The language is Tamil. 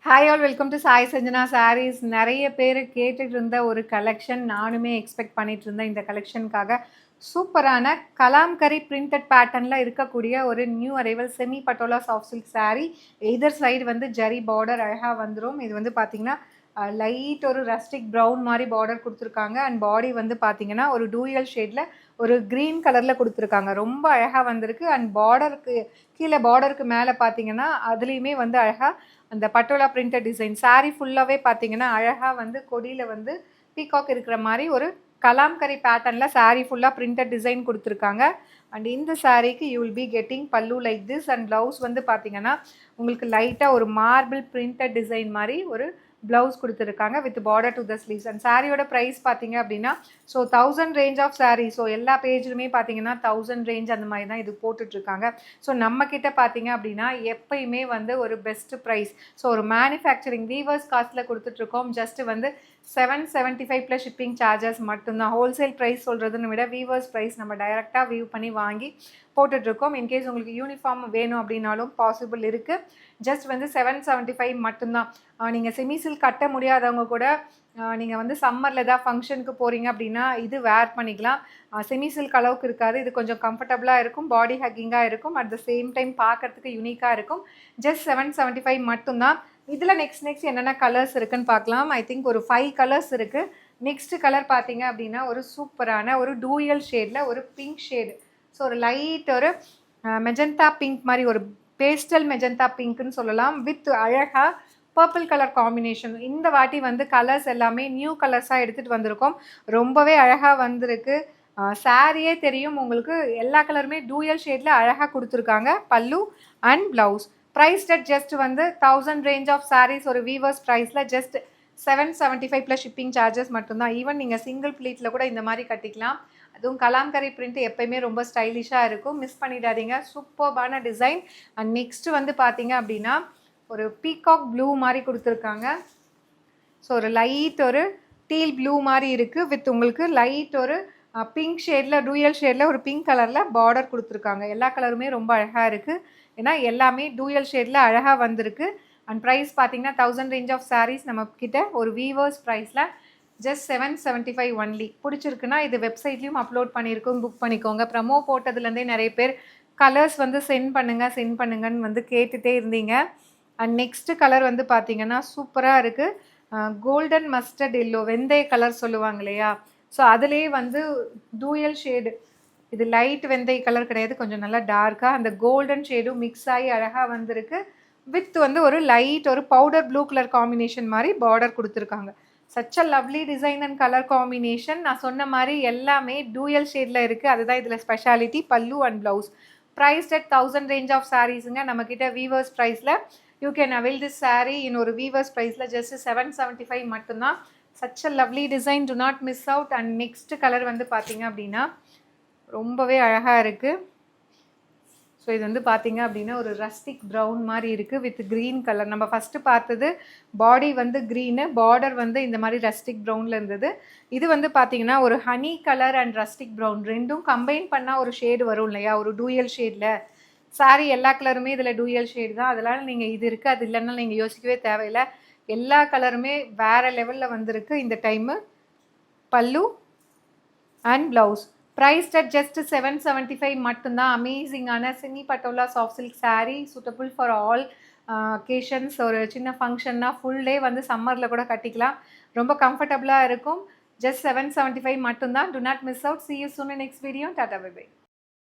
Hi all welcome to Sai Sanjana Sarees. நிறைய பேர் கேட்டுட்டு இருந்த ஒரு கலெக்ஷன், நானுமே எக்ஸ்பெக்ட் பண்ணிட்டு இருந்தேன் இந்த கலெக்ஷனுக்காக. சூப்பரான கலாம்கரி பிரிண்டட் பேட்டர்னில் இருக்கக்கூடிய ஒரு new arrival semi patola soft silk sari. Either side வந்து ஜரி பார்டர் அழகாக வந்துடும். இது வந்து பார்த்தீங்கன்னா லைட் ஒரு ரஸ்டிக் ப்ரௌன் மாதிரி பார்டர் கொடுத்துருக்காங்க. அண்ட் பாடி வந்து பார்த்தீங்கன்னா ஒரு டூயல் ஷேடில் ஒரு க்ரீன் கலரில் கொடுத்துருக்காங்க. ரொம்ப அழகாக வந்திருக்கு. அண்ட் பார்டருக்கு கீழே பார்டருக்கு மேலே பார்த்தீங்கன்னா அதுலேயுமே வந்து அழகாக அந்த பட்டோலா பிரிண்டட் டிசைன். சாரீ ஃபுல்லாகவே பார்த்தீங்கன்னா அழகாக வந்து கொடியில் வந்து பீகாக் இருக்கிற மாதிரி ஒரு கலாம்கரி பேட்டர்னில் சாரீ ஃபுல்லாக பிரிண்டட் டிசைன் கொடுத்துருக்காங்க. அண்ட் இந்த சாரீக்கு யூ வில் பி கெட்டிங் பல்லு லைக் திஸ். அண்ட் ப்ளவுஸ் வந்து பார்த்தீங்கன்னா உங்களுக்கு லைட்டாக ஒரு மார்பிள் பிரிண்டட் டிசைன் மாதிரி ஒரு ப்ளவுஸ் கொடுத்துருக்காங்க with border to the sleeves. And சாரியோட ப்ரைஸ் பார்த்தீங்க அப்படின்னா 1000 ரேஞ்ச் ஆஃப் சாரீ. ஸோ எல்லா பேஜ்லுமே பார்த்தீங்கன்னா 1000 ரேஞ்ச் அந்த மாதிரி தான் இது போட்டுட்ருக்காங்க. ஸோ நம்மக்கிட்ட பார்த்தீங்க அப்படின்னா எப்பயுமே வந்து ஒரு பெஸ்ட் ப்ரைஸ். ஸோ ஒரு மேனுஃபேக்சரிங் வீவர்ஸ் காஸ்ட்டில் கொடுத்துட்ருக்கோம். ஜஸ்ட் வந்து 775 ப்ளஸ் ஷிப்பிங் சார்ஜஸ் மட்டும்தான். ஹோல்சேல் ப்ரைஸ் சொல்கிறதுன்னு விட வீவர்ஸ் ப்ரைஸ் நம்ம டைரெக்டாக வியூ பண்ணி வாங்கி போட்டுட்ருக்கோம். இன்கேஸ் உங்களுக்கு யூனிஃபார்ம் வேணும் அப்படின்னாலும் பாசிபிள் இருக்குது. ஜஸ்ட் வந்து 775 மட்டும்தான். நீங்கள் செமிசில் கட்ட முடியாதவங்க கூட நீங்கள் வந்து சம்மரில் ஏதாவது ஃபங்க்ஷனுக்கு போகிறீங்க அப்படின்னா இது வேர் பண்ணிக்கலாம். செமிசில்க் அளவுக்கு இருக்காது. இது கொஞ்சம் கம்ஃபர்டபுளாக இருக்கும், பாடி ஹக்கிங்காக இருக்கும், அட் த சேம் டைம் பார்க்குறதுக்கு யூனிக்காக இருக்கும். ஜஸ்ட் 775 மட்டும்தான். இதில் நெக்ஸ்ட் என்னென்ன கலர்ஸ் இருக்குதுன்னு பார்க்கலாம். ஐ திங்க் ஒரு 5 கலர்ஸ் இருக்குது. நெக்ஸ்ட் கலர் பார்த்தீங்க அப்படின்னா ஒரு சூப்பரான ஒரு டூயல் ஷேடில் ஒரு பிங்க் ஷேடு. ஸோ ஒரு லைட் ஒரு மெஜந்தா பிங்க் மாதிரி ஒரு பேஸ்டல் மெஜந்தா பிங்க்னு சொல்லலாம். வித் அழகாக பர்பிள் கலர் காம்பினேஷன். இந்த வாட்டி வந்து கலர்ஸ் எல்லாமே நியூ கலர்ஸாக எடுத்துகிட்டு வந்திருக்கோம். ரொம்பவே அழகாக வந்திருக்கு. சாரியே தெரியும் உங்களுக்கு. எல்லா கலருமே டூயல் ஷேடில் அழகாக கொடுத்துருக்காங்க. பல்லு and blouse. Price at just வந்து 1000 ரேஞ்ச் ஆஃப் சாரீஸ் ஒரு வீவர்ஸ் ப்ரைஸில் ஜஸ்ட் 775 ப்ளஸ் ஷிப்பிங் சார்ஜஸ் மட்டும்தான். ஈவன் நீங்கள் சிங்கிள் ப்ளீட்டில் கூட இந்த மாதிரி கட்டிக்கலாம். அதுவும் கலாம்கரி பிரிண்ட் எப்பயுமே ரொம்ப ஸ்டைலிஷாக இருக்கும். மிஸ் பண்ணிடாதீங்க. சூப்பர்பான டிசைன். அண்ட் நெக்ஸ்ட்டு வந்து பார்த்தீங்க அப்படின்னா ஒரு பீகாக் ப்ளூ மாதிரி கொடுத்துருக்காங்க. ஸோ ஒரு லைட் ஒரு டீல் ப்ளூ மாதிரி இருக்குது. வித் உங்களுக்கு லைட் ஒரு பிங்க் ஷேடில் டூயல் ஷேடில் ஒரு பிங்க் கலரில் பார்டர் கொடுத்துருக்காங்க. எல்லா கலருமே ரொம்ப அழகாக இருக்குது. ஏன்னா எல்லாமே டூயல் ஷேடில் அழகாக வந்திருக்கு. அண்ட் ப்ரைஸ் பார்த்தீங்கன்னா 1000 ரேஞ்ச் ஆஃப் சாரீஸ் நம்மக்கிட்ட ஒரு வீவர்ஸ் ப்ரைஸில் ஜஸ்ட் 775 ஒன்லி. பிடிச்சிருக்குன்னா இது வெப்சைட்லேயும் அப்லோட் பண்ணியிருக்கோம், புக் பண்ணிக்கோங்க. ப்ரமோ போட்டதுலேருந்தே நிறைய பேர் கலர்ஸ் வந்து சென்ட் பண்ணுங்கன்னு வந்து கேட்டுகிட்டே இருந்தீங்க. அண்ட் நெக்ஸ்ட்டு கலர் வந்து பார்த்தீங்கன்னா சூப்பராக இருக்குது. கோல்டன் மஸ்டர்ட் எல்லோ, வெந்தய கலர் சொல்லுவாங்க இல்லையா? ஸோ அதுலேயே வந்து டூயல் ஷேடு. இது லைட் வெந்தய கலர் கிடையாது, கொஞ்சம் நல்லா டார்க்காக அந்த கோல்டன் ஷேடும் மிக்ஸ் ஆகி அழகாக வந்திருக்கு. வித் வந்து ஒரு லைட் ஒரு பவுடர் ப்ளூ கலர் காம்பினேஷன் மாதிரி பார்டர் கொடுத்துருக்காங்க. Such a lovely design and colour combination. நான் சொன்ன மாதிரி எல்லாமே டூயல் ஷேடில் இருக்குது. அதுதான் இதில் speciality. Pallu and blouse. Price at 1000 range of சாரீஸுங்க. நம்மக்கிட்ட வீவர்ஸ் ப்ரைஸில் you can avail this sari in ஒரு வீவர்ஸ் ப்ரைஸில் ஜஸ்ட் 775 மட்டும்தான். Such a lovely design, do not miss out. And next colour வந்து பார்த்தீங்க அப்படின்னா ரொம்பவே அழகாக இருக்குது. ஸோ இது வந்து பார்த்தீங்க அப்படின்னா ஒரு ரஸ்டிக் ப்ரௌன் மாதிரி இருக்குது வித் க்ரீன் கலர். நம்ம ஃபஸ்ட்டு பார்த்தது பாடி வந்து க்ரீனு, பார்டர் வந்து இந்த மாதிரி ரஸ்டிக் ப்ரௌனில் இருந்தது. இது வந்து பார்த்தீங்கன்னா ஒரு honey colour and rustic brown ரெண்டும் கம்பைன் பண்ணால் ஒரு ஷேடு வரும் இல்லையா, ஒரு டூயல் ஷேடில். சாரி எல்லா கலருமே இதில் டூயல் ஷேடு தான். அதனால் நீங்கள் இது இருக்குது அது இல்லைன்னா நீங்கள் யோசிக்கவே தேவையில்லை. எல்லா கலருமே வேறு லெவலில் வந்திருக்கு இந்த time. Pallu and blouse. Price at just 775 மட்டும்தான். அமேசிங்கான semi patola soft silk sari, suitable for all occasions. ஒரு சின்ன ஃபங்க்ஷன்னா ஃபுல் டே வந்து சம்மரில் கூட கட்டிக்கலாம். ரொம்ப கம்ஃபர்டபுளாக இருக்கும். ஜஸ்ட் 775 மட்டும்தான். To not miss out. See you soon in next video. Tata bye bye.